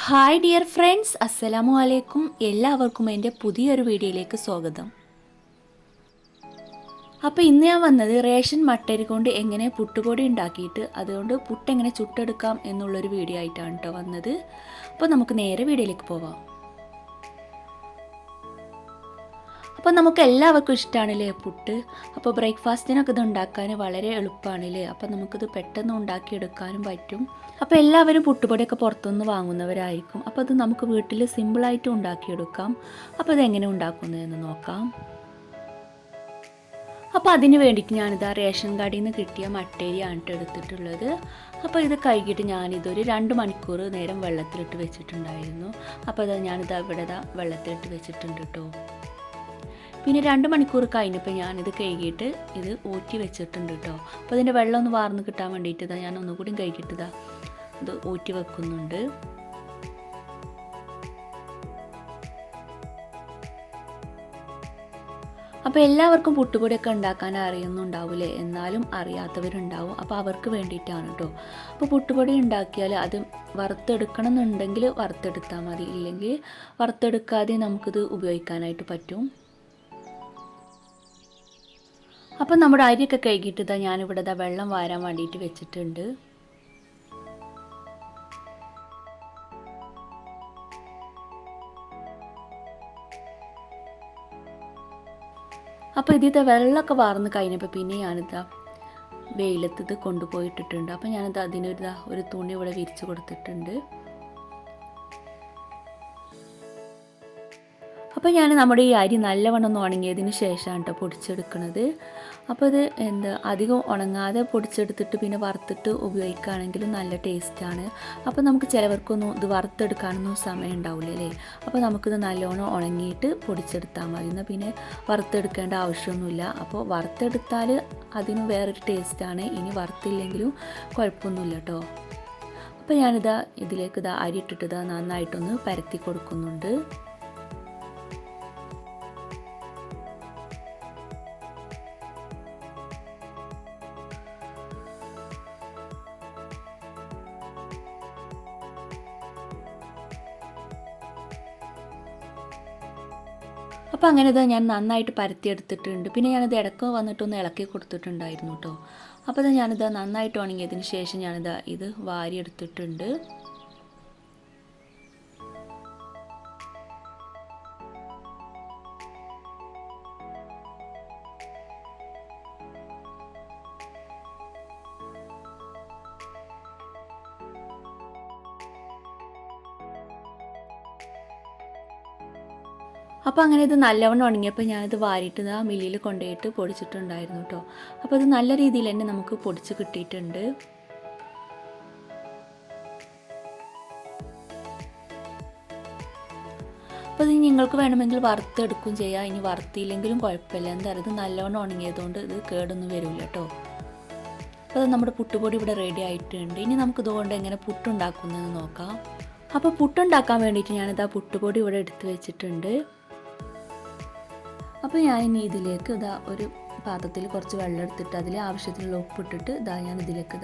Hi dear friends, അസ്സലാമു അലൈക്കും. എല്ലാവർക്കും എൻ്റെ പുതിയൊരു വീഡിയോയിലേക്ക് സ്വാഗതം. അപ്പോൾ ഇന്ന് ഞാൻ വന്നത് റേഷൻ മട്ടരി കൊണ്ട് എങ്ങനെ പുട്ടുപൊടി ഉണ്ടാക്കിയിട്ട് അതുകൊണ്ട് പുട്ടെങ്ങനെ ചുട്ടെടുക്കാം എന്നുള്ളൊരു വീഡിയോ ആയിട്ടാണ് കേട്ടോ വന്നത്. അപ്പോൾ നമുക്ക് നേരെ വീഡിയോയിലേക്ക് പോവാം. അപ്പോൾ നമുക്ക് എല്ലാവർക്കും ഇഷ്ടമാണല്ലേ പുട്ട്. അപ്പോൾ ബ്രേക്ക്ഫാസ്റ്റിനൊക്കെ ഇത് ഉണ്ടാക്കാൻ വളരെ എളുപ്പമാണല്ലേ. അപ്പോൾ നമുക്കിത് പെട്ടെന്ന് ഉണ്ടാക്കിയെടുക്കാനും പറ്റും. അപ്പോൾ എല്ലാവരും പുട്ടുപൊടിയൊക്കെ പുറത്തുനിന്ന് വാങ്ങുന്നവരായിരിക്കും. അപ്പോൾ അത് നമുക്ക് വീട്ടിൽ സിമ്പിളായിട്ട് ഉണ്ടാക്കിയെടുക്കാം. അപ്പോൾ ഇതെങ്ങനെ ഉണ്ടാക്കുന്നതെന്ന് നോക്കാം. അപ്പോൾ അതിന് വേണ്ടിയിട്ട് ഞാനിതാ റേഷൻ കടയിൽ നിന്ന് കിട്ടിയ മട്ടരിയാണ് എടുത്തിട്ടുള്ളത്. അപ്പോൾ ഇത് കഴുകിയിട്ട് ഞാനിതൊരു 2 മണിക്കൂർ നേരം വെള്ളത്തിലിട്ട് വെച്ചിട്ടുണ്ടായിരുന്നു. അപ്പോൾ ഞാനിതാ ഇവിടെ വെള്ളത്തിലിട്ട് വെച്ചിട്ടുണ്ട് കേട്ടോ. പിന്നെ 2 മണിക്കൂർ കഴിഞ്ഞപ്പോൾ ഞാനിത് കഴുകിയിട്ട് ഇത് ഊറ്റി വെച്ചിട്ടുണ്ട് കേട്ടോ. അപ്പോൾ അതിൻ്റെ വെള്ളം ഒന്ന് വാർന്ന് കിട്ടാൻ വേണ്ടിയിട്ട് ഞാൻ ഒന്നുകൂടി കഴുകിയിട്ട് ഇത് ഊറ്റി വെക്കുന്നുണ്ട്. അപ്പോൾ എല്ലാവർക്കും പുട്ടുപൊടിയൊക്കെ ഉണ്ടാക്കാൻ അറിയുന്നുണ്ടാവില്ലേ, എന്നാലും അറിയാത്തവരുണ്ടാവും. അപ്പോൾ അവർക്ക് വേണ്ടിയിട്ടാണ് കേട്ടോ. അപ്പോൾ പുട്ടുപൊടി ഉണ്ടാക്കിയാൽ അത് വറുത്തെടുക്കണം എന്നുണ്ടെങ്കിൽ വറുത്തെടുത്താൽ മതി, ഇല്ലെങ്കിൽ വറുത്തെടുക്കാതെ നമുക്കിത് ഉപയോഗിക്കാനായിട്ട് പറ്റും. അപ്പം നമ്മുടെ അരിയൊക്കെ കഴുകിയിട്ട് ഞാനിവിടെ വെള്ളം വാരാൻ വേണ്ടിയിട്ട് വെച്ചിട്ടുണ്ട്. അപ്പോൾ ഇതിത്തെ വെള്ളമൊക്കെ വാർന്ന് കഴിഞ്ഞപ്പോൾ പിന്നെ ഞാനിതാ വെയിലത്ത് കൊണ്ടുപോയിട്ടിട്ടുണ്ട്. അപ്പോൾ ഞാനിത് ഒരു തുണി ഇവിടെ വിരിച്ച് കൊടുത്തിട്ടുണ്ട്. അപ്പോൾ ഞാൻ നമ്മുടെ ഈ അരി നല്ലവണ്ണം ഒന്ന് ഉണങ്ങിയതിന് ശേഷമാണ് കേട്ടോ പൊടിച്ചെടുക്കുന്നത്. അപ്പോൾ ഇത് അധികം ഉണങ്ങാതെ പൊടിച്ചെടുത്തിട്ട് പിന്നെ വറുത്തിട്ട് ഉപയോഗിക്കുകയാണെങ്കിലും നല്ല ടേസ്റ്റാണ്. അപ്പോൾ നമുക്ക് ചിലവർക്കൊന്നും ഇത് വറുത്തെടുക്കാനൊന്നും സമയം ഉണ്ടാവില്ല അല്ലേ. അപ്പോൾ നമുക്കിത് നല്ലോണം ഉണങ്ങിയിട്ട് പൊടിച്ചെടുത്താൽ മതി. എന്നാൽ പിന്നെ വറുത്തെടുക്കേണ്ട ആവശ്യമൊന്നുമില്ല. അപ്പോൾ വറുത്തെടുത്താൽ അതിന് വേറൊരു ടേസ്റ്റാണ്. ഇനി വറുത്തില്ലെങ്കിലും കുഴപ്പമൊന്നുമില്ല കേട്ടോ. അപ്പോൾ ഇതിലേക്ക് അരി ഇട്ടിട്ട് നന്നായിട്ടൊന്ന് പരത്തി കൊടുക്കുന്നുണ്ട്. അപ്പോൾ അങ്ങനെ ഞാൻ നന്നായിട്ട് പരത്തിയെടുത്തിട്ടുണ്ട്. പിന്നെ ഞാനിത് ഇടയ്ക്ക് വന്നിട്ടൊന്ന് ഇളക്കി കൊടുത്തിട്ടുണ്ടായിരുന്നു കേട്ടോ. അപ്പോൾ ഞാനിത് നന്നായിട്ട് ഉണങ്ങിയതിന് ശേഷം ഇത് വാരിയെടുത്തിട്ടുണ്ട്. അപ്പോൾ അങ്ങനെ ഇത് നല്ലവണ്ണം ഉണങ്ങിയപ്പോൾ ഞാനിത് വാരിയിട്ട് മില്ലിൽ കൊണ്ടുപോയിട്ട് പൊടിച്ചിട്ടുണ്ടായിരുന്നു കേട്ടോ. അപ്പോൾ ഇത് നല്ല രീതിയിൽ തന്നെ നമുക്ക് പൊടിച്ച് കിട്ടിയിട്ടുണ്ട്. അപ്പോൾ ഇത് നിങ്ങൾക്ക് വേണമെങ്കിൽ വറുത്തെടുക്കും ചെയ്യാം. ഇനി വറുത്തില്ലെങ്കിലും കുഴപ്പമില്ല. എന്തായാലും ഇത് നല്ലവണ്ണം ഉണങ്ങിയതുകൊണ്ട് ഇത് കേടൊന്നും വരില്ല കേട്ടോ. അപ്പോൾ നമ്മുടെ പുട്ടുപൊടി ഇവിടെ റെഡി ആയിട്ടുണ്ട്. ഇനി നമുക്ക് ഇതുകൊണ്ട് എങ്ങനെ പുട്ടുണ്ടാക്കുന്നതെന്ന് നോക്കാം. അപ്പോൾ പുട്ടുണ്ടാക്കാൻ വേണ്ടിയിട്ട് ഞാനിത് പുട്ടുപൊടി ഇവിടെ എടുത്ത് വെച്ചിട്ടുണ്ട്. അപ്പോൾ ഞാനിനി ഇതിലേക്ക് ഒരു പാത്രത്തിൽ കുറച്ച് വെള്ളം എടുത്തിട്ട് അതിൽ ആവശ്യത്തിനുള്ള ഉപ്പിട്ടിട്ട് ഞാൻ ഇതിലേക്ക്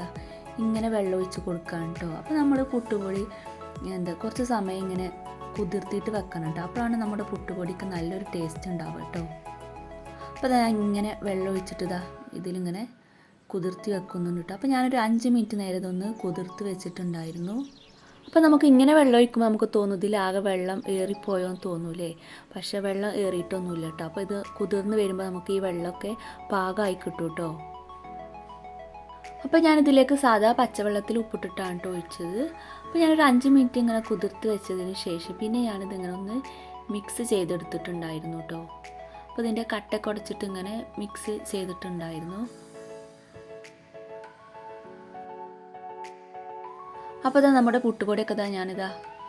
ഇങ്ങനെ വെള്ളം ഒഴിച്ച് കൊടുക്കുകയാണ് കേട്ടോ. അപ്പോൾ നമ്മൾ പുട്ടുപൊടി കുറച്ച് സമയം ഇങ്ങനെ കുതിർത്തിയിട്ട് വെക്കണം കേട്ടോ. അപ്പോഴാണ് നമ്മുടെ പുട്ടുപൊടിക്ക് നല്ലൊരു ടേസ്റ്റ് ഉണ്ടാവുക കേട്ടോ. അപ്പോൾ ഞാൻ ഇങ്ങനെ വെള്ളം ഒഴിച്ചിട്ട് ഇതിലിങ്ങനെ കുതിർത്തി വെക്കുന്നുണ്ട് കേട്ടോ. അപ്പോൾ ഞാനൊരു 5 മിനിറ്റ് നേരം ഇതൊന്ന് കുതിർത്ത് വെച്ചിട്ടുണ്ടായിരുന്നു. അപ്പോൾ നമുക്ക് ഇങ്ങനെ വെള്ളം ഒഴിക്കുമ്പോൾ നമുക്ക് തോന്നും ഇതിലാകെ വെള്ളം ഏറിപ്പോയോന്ന് തോന്നൂലേ. പക്ഷേ വെള്ളം ഏറിയിട്ടൊന്നുമില്ല കേട്ടോ. അപ്പോൾ ഇത് കുതിർന്ന് വരുമ്പോൾ നമുക്ക് ഈ വെള്ളമൊക്കെ പാകമായി കിട്ടും കേട്ടോ. അപ്പോൾ ഞാനിതിലേക്ക് സാധാ പച്ചവെള്ളത്തിൽ ഉപ്പിട്ടിട്ടാണ് കേട്ടോ ഒഴിച്ചത്. അപ്പോൾ ഞാനൊരു 5 മിനിറ്റ് ഇങ്ങനെ കുതിർത്ത് വെച്ചതിന് ശേഷം പിന്നെ ഞാനിതിങ്ങനെ ഒന്ന് മിക്സ് ചെയ്തെടുത്തിട്ടുണ്ടായിരുന്നു കേട്ടോ. അപ്പോൾ ഇതിൻ്റെ കട്ടയൊക്കെ ഉടച്ചിട്ട് ഇങ്ങനെ മിക്സ് ചെയ്തിട്ടുണ്ടായിരുന്നു. അപ്പോൾ നമ്മുടെ പുട്ടുപൊടിയൊക്കെ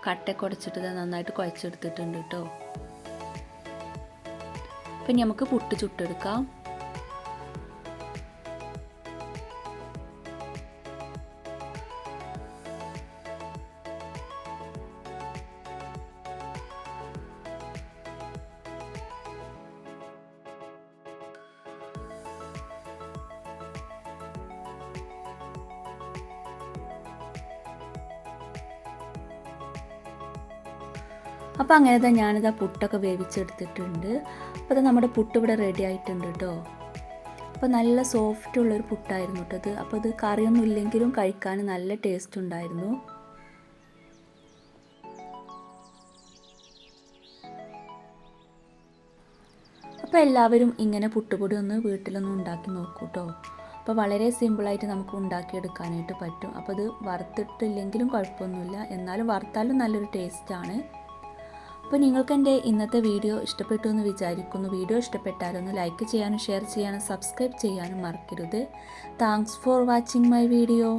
കട്ടയൊക്കെ ഉടച്ചിട്ട് നന്നായിട്ട് കുഴച്ചെടുത്തിട്ടുണ്ട് കേട്ടോ. അപ്പം നമുക്ക് പുട്ട് ചുട്ടെടുക്കാം. അപ്പോൾ അങ്ങനെ തന്നെ ഞാനിതാ പുട്ടൊക്കെ വേവിച്ചെടുത്തിട്ടുണ്ട്. അപ്പോൾ അത് നമ്മുടെ പുട്ട് ഇവിടെ റെഡി ആയിട്ടുണ്ട് കേട്ടോ. അപ്പോൾ നല്ല സോഫ്റ്റുള്ളൊരു പുട്ടായിരുന്നു കേട്ടോ അത്. അപ്പോൾ അത് കറിയൊന്നും ഇല്ലെങ്കിലും കഴിക്കാൻ നല്ല ടേസ്റ്റ് ഉണ്ടായിരുന്നു. അപ്പോൾ എല്ലാവരും ഇങ്ങനെ പുട്ടുപൊടി ഒന്ന് വീട്ടിലൊന്ന് ഉണ്ടാക്കി നോക്കൂ കേട്ടോ. അപ്പോൾ വളരെ സിമ്പിളായിട്ട് നമുക്ക് ഉണ്ടാക്കിയെടുക്കാനായിട്ട് പറ്റും. അപ്പോൾ അത് വറുത്തിട്ടില്ലെങ്കിലും കുഴപ്പമൊന്നുമില്ല, എന്നാലും വറുത്താലും നല്ലൊരു ടേസ്റ്റാണ്. അപ്പോൾ നിങ്ങൾക്ക് എൻ്റെ ഇന്നത്തെ വീഡിയോ ഇഷ്ടപ്പെട്ടു എന്ന് വിചാരിക്കുന്നു. വീഡിയോ ഇഷ്ടപ്പെട്ടാലൊന്ന് ലൈക്ക് ചെയ്യാനും ഷെയർ ചെയ്യാനും സബ്സ്ക്രൈബ് ചെയ്യാനും മറക്കരുത്. Thanks for watching my video.